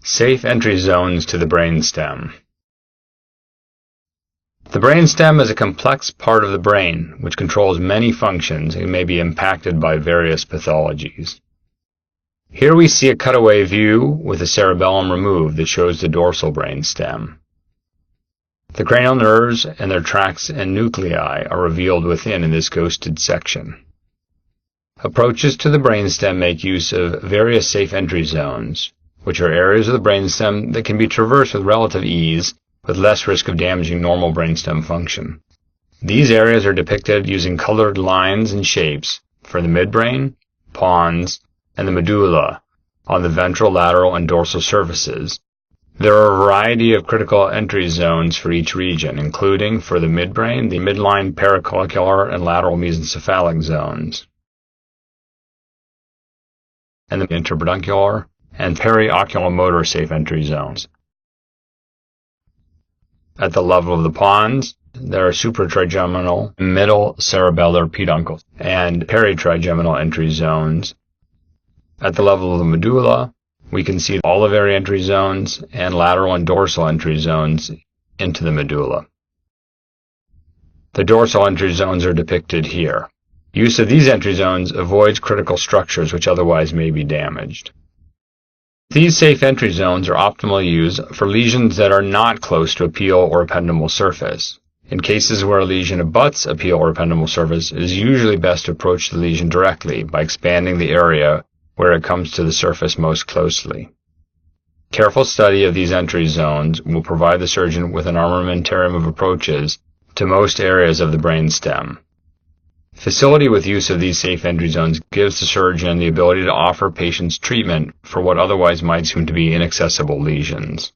Safe entry zones to the brainstem. The brainstem is a complex part of the brain which controls many functions and may be impacted by various pathologies. Here we see a cutaway view with the cerebellum removed that shows the dorsal brainstem. The cranial nerves and their tracts and nuclei are revealed within in this ghosted section. Approaches to the brainstem make use of various safe entry zones, which are areas of the brainstem that can be traversed with relative ease with less risk of damaging normal brainstem function. These areas are depicted using colored lines and shapes for the midbrain, pons, and the medulla on the ventral, lateral, and dorsal surfaces. There are a variety of critical entry zones for each region, including, for the midbrain, the midline paracollicular and lateral mesencephalic zones, and the interpeduncular and perioculomotor safe entry zones. At the level of the pons, there are supratrigeminal, middle cerebellar peduncle, and peritrigeminal entry zones. At the level of the medulla, we can see olivary entry zones and lateral and dorsal entry zones into the medulla. The dorsal entry zones are depicted here. Use of these entry zones avoids critical structures which otherwise may be damaged. These safe entry zones are optimally used for lesions that are not close to a peel or ependymal surface. In cases where a lesion abuts a peel or ependymal surface, it is usually best to approach the lesion directly by expanding the area where it comes to the surface most closely. Careful study of these entry zones will provide the surgeon with an armamentarium of approaches to most areas of the brainstem. Facility with use of these safe entry zones gives the surgeon the ability to offer patients treatment for what otherwise might seem to be inaccessible lesions.